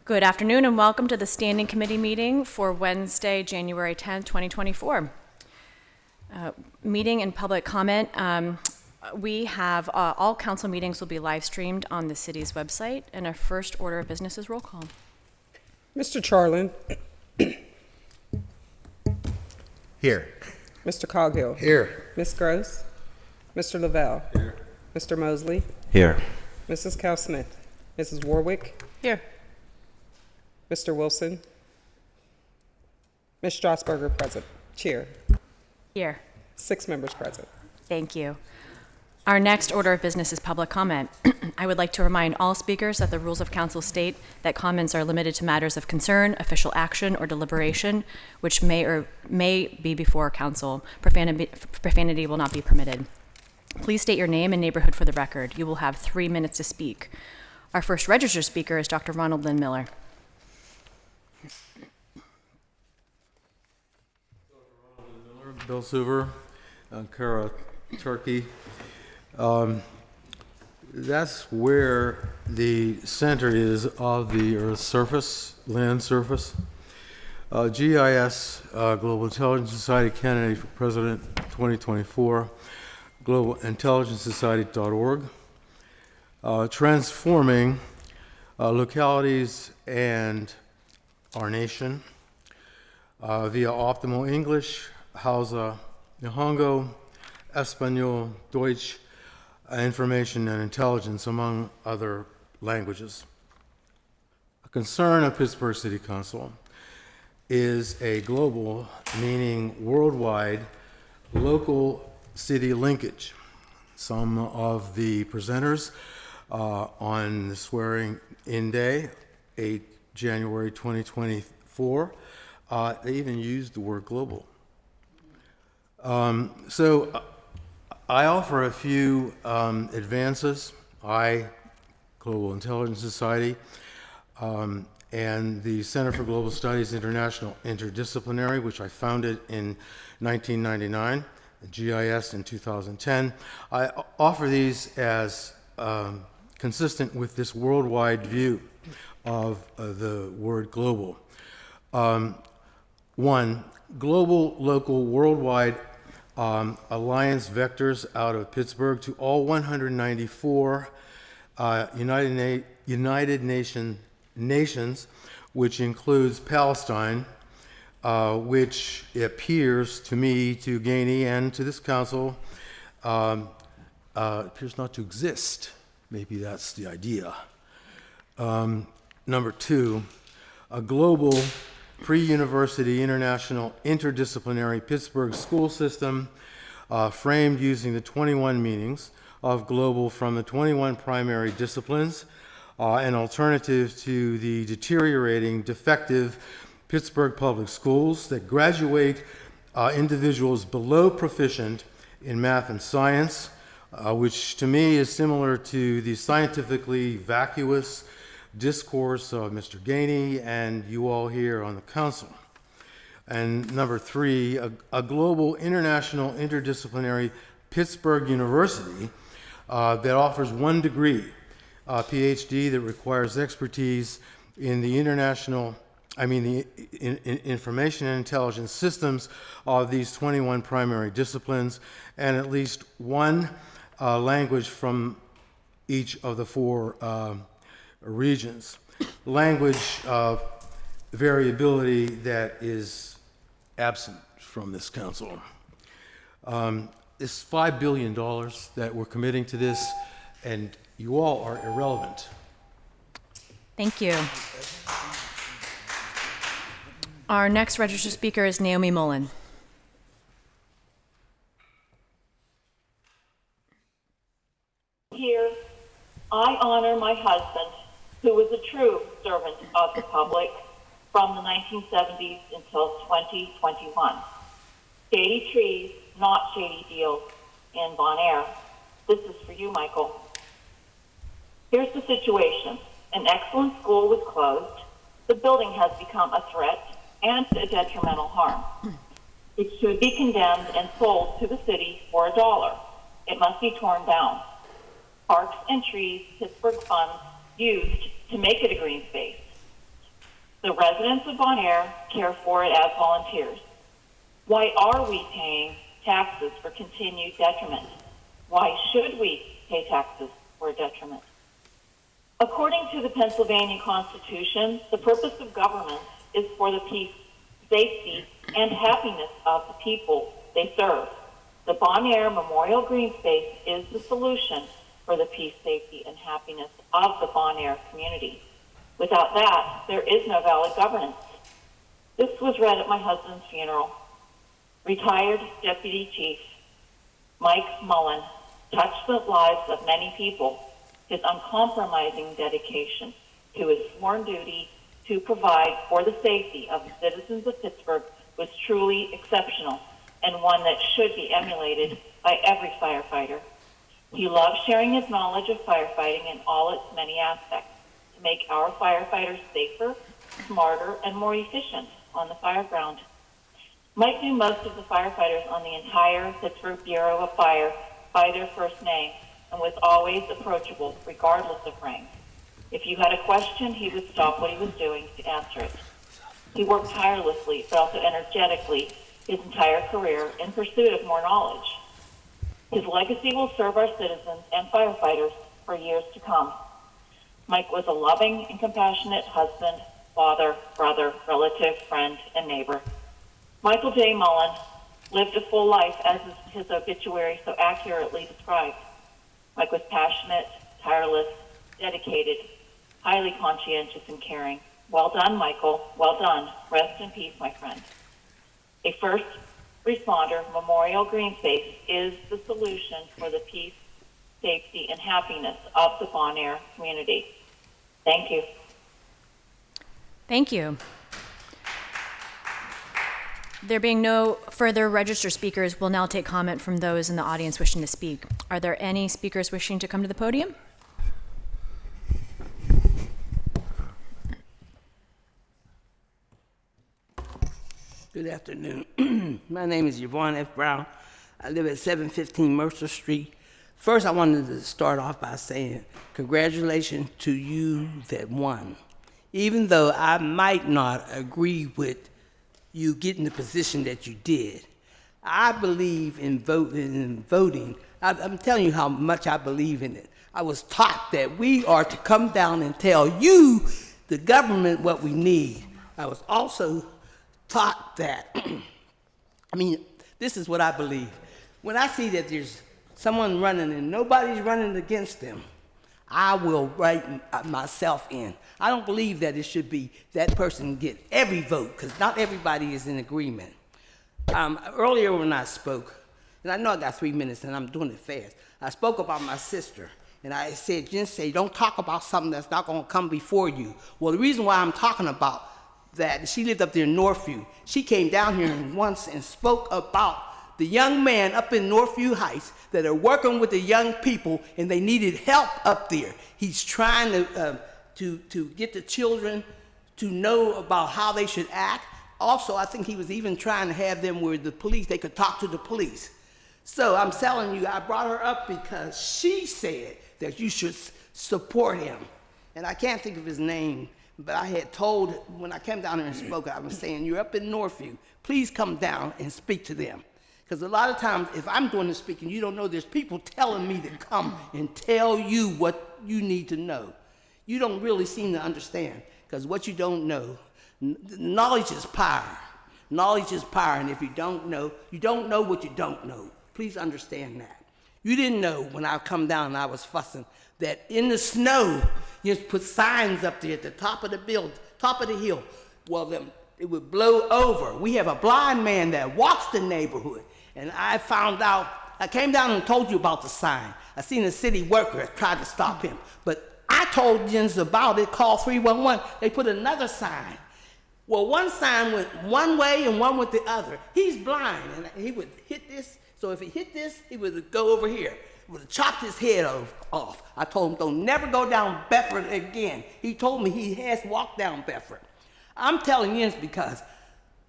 Good afternoon and welcome to the Standing Committee meeting for Wednesday, January 10th, 2024. Meeting and public comment. We have all council meetings will be live streamed on the city's website, and our first order of business is roll call. Mr. Charlin. Here. Mr. Coghill. Here. Ms. Gross. Mr. Lavelle. Here. Mr. Mosley. Here. Mrs. Cal-Smith. Mrs. Warwick. Here. Mr. Wilson. Ms. Strasburger present. Chair. Here. 6 members present. Thank you. Our next order of business is public comment. I would like to remind all speakers that the rules of council state that comments are limited to matters of concern, official action, or deliberation, which may be before council. Profanity will not be permitted. Please state your name and neighborhood for the record. You will have 3 minutes to speak. Our first registered speaker is Dr. Ronald Lynn Miller. Bill Suver, Ankara, Turkey. That's where the center is of the Earth's surface, land surface. GIS, Global Intelligence Society candidate for President 2024, globalintelligencesociety.org. Transforming localities and our nation via optimal English, Hausa, Nihongo, Espanol, Deutsch, information and intelligence, among other languages. A concern of Pittsburgh City Council is a global, meaning worldwide, local city linkage. Some of the presenters on the swearing-in day, 8 January 2024, they even used the word global. So I offer a few advances. Global Intelligence Society, and the Center for Global Studies International Interdisciplinary, which I founded in 1999, GIS in 2010. I offer these as consistent with this worldwide view of the word global. 1, global, local, worldwide alliance vectors out of Pittsburgh to all 194 United Nations, which includes Palestine, which appears to me, to Gainey, and to this council, appears not to exist. Maybe that's the idea. Number 2, a global pre-university international interdisciplinary Pittsburgh school system framed using the 21 meanings of global from the 21 primary disciplines, an alternative to the deteriorating, defective Pittsburgh public schools that graduate individuals below proficient in math and science, which to me is similar to the scientifically vacuous discourse of Mr. Gainey and you all here on the council. And number 3, a global international interdisciplinary Pittsburgh University that offers 1 degree, a PhD that requires expertise in the information and intelligence systems of these 21 primary disciplines, and at least 1 language from each of the 4 regions. Language variability that is absent from this council. It's $5 billion that we're committing to this, and you all are irrelevant. Thank you. Our next registered speaker is Naomi Mullen. Here, I honor my husband, who was a true servant of the public from the 1970s until 2021. Shady trees, not shady deals in Bon Air. This is for you, Michael. Here's the situation. An excellent school was closed. The building has become a threat and a detrimental harm. It should be condemned and sold to the city for $1. It must be torn down. Parks and trees, Pittsburgh funds used to make it a green space. The residents of Bon Air care for it as volunteers. Why are we paying taxes for continued detriment? Why should we pay taxes for a detriment? According to the Pennsylvania Constitution, the purpose of government is for the peace, safety, and happiness of the people they serve. The Bon Air Memorial Green Space is the solution for the peace, safety, and happiness of the Bon Air community. Without that, there is no valid governance. This was read at my husband's funeral. Retired Deputy Chief Mike Mullen touched the lives of many people. His uncompromising dedication to his sworn duty to provide for the safety of the citizens of Pittsburgh was truly exceptional and one that should be emulated by every firefighter. He loved sharing his knowledge of firefighting in all its many aspects to make our firefighters safer, smarter, and more efficient on the fire ground. Mike knew most of the firefighters on the entire Pittsburgh Bureau of Fire by their first name and was always approachable regardless of rank. If you had a question, he would stop what he was doing to answer it. He worked tirelessly, but also energetically, his entire career in pursuit of more knowledge. His legacy will serve our citizens and firefighters for years to come. Mike was a loving and compassionate husband, father, brother, relative, friend, and neighbor. Michael J. Mullen lived a full life, as his obituary so accurately described. Mike was passionate, tireless, dedicated, highly conscientious and caring. Well done, Michael. Well done. Rest in peace, my friend. A first responder memorial green space is the solution for the peace, safety, and happiness of the Bon Air community. Thank you. Thank you. There being no further registered speakers, we'll now take comment from those in the audience wishing to speak. Are there any speakers wishing to come to the podium? Good afternoon. My name is Yavon F. Brown. I live at 715 Mercer Street. First, I wanted to start off by saying congratulations to you that won. Even though I might not agree with you getting the position that you did, I believe in voting. I'm telling you how much I believe in it. I was taught that we are to come down and tell you, the government, what we need. I was also taught that, this is what I believe. When I see that there's someone running and nobody's running against them, I will write myself in. I don't believe that it should be that person get every vote, because not everybody is in agreement. Earlier when I spoke, and I know I got 3 minutes and I'm doing it fast, I spoke about my sister. And I said, just say, don't talk about something that's not going to come before you. Well, the reason why I'm talking about that, she lived up there in Northview. She came down here once and spoke about the young man up in Northview Heights that are working with the young people, and they needed help up there. He's trying to get the children to know about how they should act. Also, I think he was even trying to have them where the police, they could talk to the police. So I'm telling you, I brought her up because she said that you should support him. And I can't think of his name, but I had told, when I came down here and spoke, I was saying, you're up in Northview, please come down and speak to them. Because a lot of times, if I'm doing the speaking, you don't know, there's people telling me to come and tell you what you need to know. You don't really seem to understand, because what you don't know, knowledge is power. Knowledge is power, and if you don't know what you don't know. Please understand that. You didn't know when I come down and I was fussing that in the snow, you just put signs up there at the top of the hill. Well, it would blow over. We have a blind man that walks the neighborhood. And I found out, I came down and told you about the sign. I seen a city worker tried to stop him. But I told Jens about it, called 311. They put another sign. Well, one sign went one way and one went the other. He's blind, and he would hit this. So if he hit this, he would go over here. He would have chopped his head off. I told him, don't never go down Bedford again. He told me he has walked down Bedford. I'm telling you this because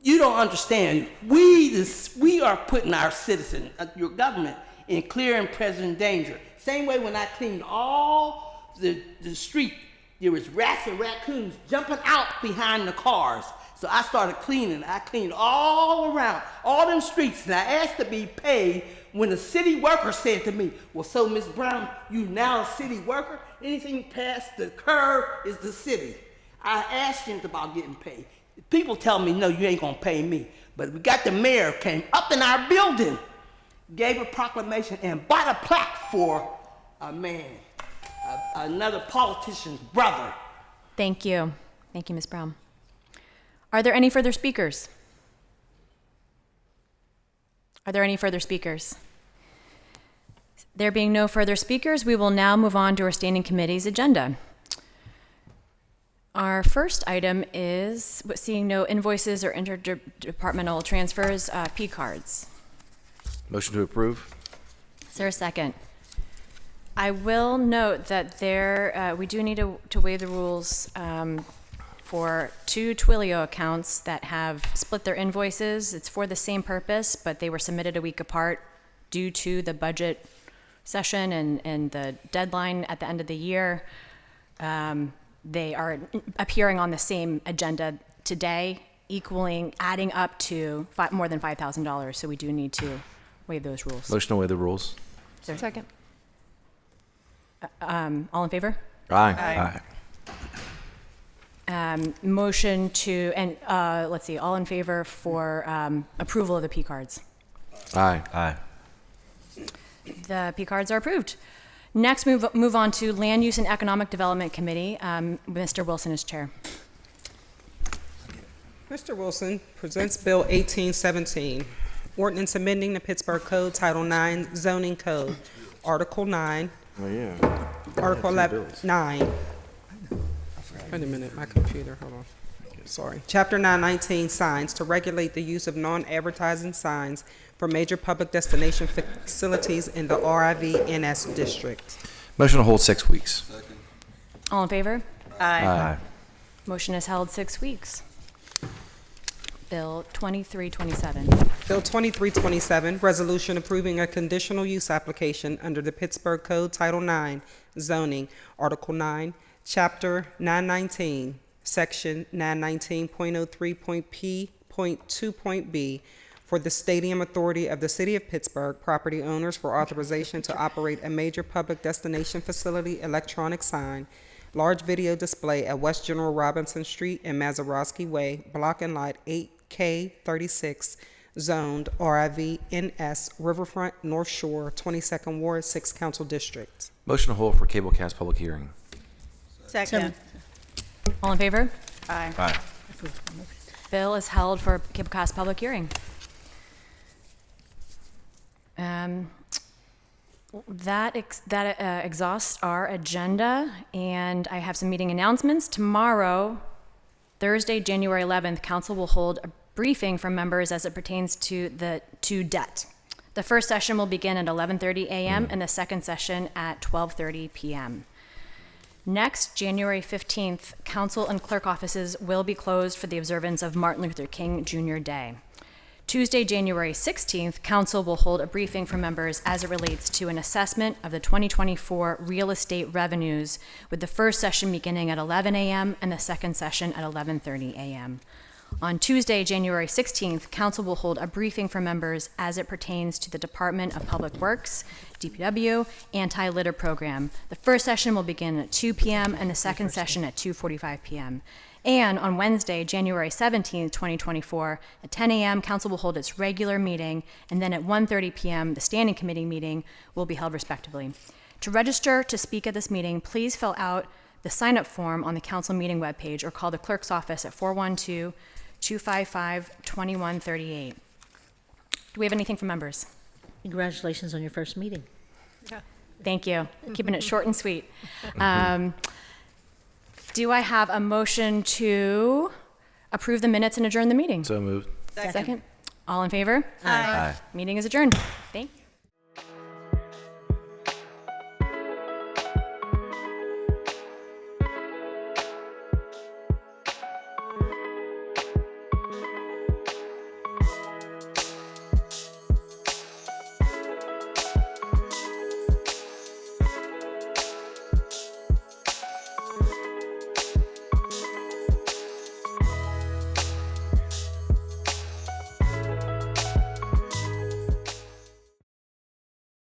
you don't understand. We are putting our citizens, your government, in clear and present danger. Same way when I cleaned all the street there was rats and raccoons jumping out behind the cars. So I started cleaning. I cleaned all around, all them streets, and I asked to be paid when the city worker said to me, well, so Ms. Brown, you now a city worker? Anything past the curb is the city. I asked him about getting paid. People tell me, no, you ain't gonna pay me. But we got the mayor came up in our building, gave a proclamation, and bought a plaque for a man, another politician's brother. Thank you. Thank you, Ms. Brown. Are there any further speakers? Are there any further speakers? There being no further speakers, we will now move on to our standing committee's agenda. Our first item is, seeing no invoices or interdepartmental transfers, P cards. Motion to approve. Is there a second? I will note that we do need to waive the rules for two Twilio accounts that have split their invoices. It's for the same purpose, but they were submitted a week apart due to the budget session and the deadline at the end of the year. They are appearing on the same agenda today, adding up to more than $5,000. So we do need to waive those rules. Motion to waive the rules. Is there a second? All in favor? Aye. Motion to, and let's see, all in favor for approval of the P cards? Aye. The P cards are approved. Next, move on to Land Use and Economic Development Committee. Mr. Wilson is chair. Mr. Wilson presents Bill 1817, ordinance amending the Pittsburgh Code, Title 9, Zoning Code, Article 9. Oh, yeah. Article 9. Wait a minute, my computer, hold on. Sorry. Chapter 919, signs, to regulate the use of non-advertising signs for major public destination facilities in the RIV-NS district. Motion to hold 6 weeks. All in favor? Aye. Motion is held 6 weeks. Bill 2327. Bill 2327, resolution approving a conditional use application under the Pittsburgh Code, Title 9, Zoning, Article 9, Chapter 919, Section 919.03.P.2.B, for the Stadium Authority of the City of Pittsburgh, property owners, for authorization to operate a major public destination facility electronic sign, large video display at West General Robinson Street and Mazeroski Way, Block and Lot 8K36, zoned RIV-NS, Riverfront, North Shore, 22nd Ward, 6th Council District. Motion to hold for cablecast public hearing. Second. All in favor? Aye. Bill is held for cablecast public hearing. That exhausts our agenda, and I have some meeting announcements. Tomorrow, Thursday, January 11th, Council will hold a briefing for members as it pertains to debt. The first session will begin at 11:30 a.m. and the second session at 12:30 p.m. Next, January 15th, Council and clerk offices will be closed for the observance of Martin Luther King Jr. Day. Tuesday, January 16th, Council will hold a briefing for members as it relates to an assessment of the 2024 real estate revenues, with the first session beginning at 11 a.m. and the second session at 11:30 a.m. On Tuesday, January 16th, Council will hold a briefing for members as it pertains to the Department of Public Works, DPW, anti-litter program. The first session will begin at 2 p.m. and the second session at 2:45 p.m. And on Wednesday, January 17th, 2024, at 10 a.m., Council will hold its regular meeting, and then at 1:30 p.m., the Standing Committee meeting will be held respectively. To register to speak at this meeting, please fill out the sign-up form on the Council meeting webpage or call the clerk's office at 412-255-2138. Do we have anything from members? Congratulations on your first meeting. Thank you. Keeping it short and sweet. Do I have a motion to approve the minutes and adjourn the meeting? So moved. Second. All in favor? Aye. Meeting is adjourned. Thanks.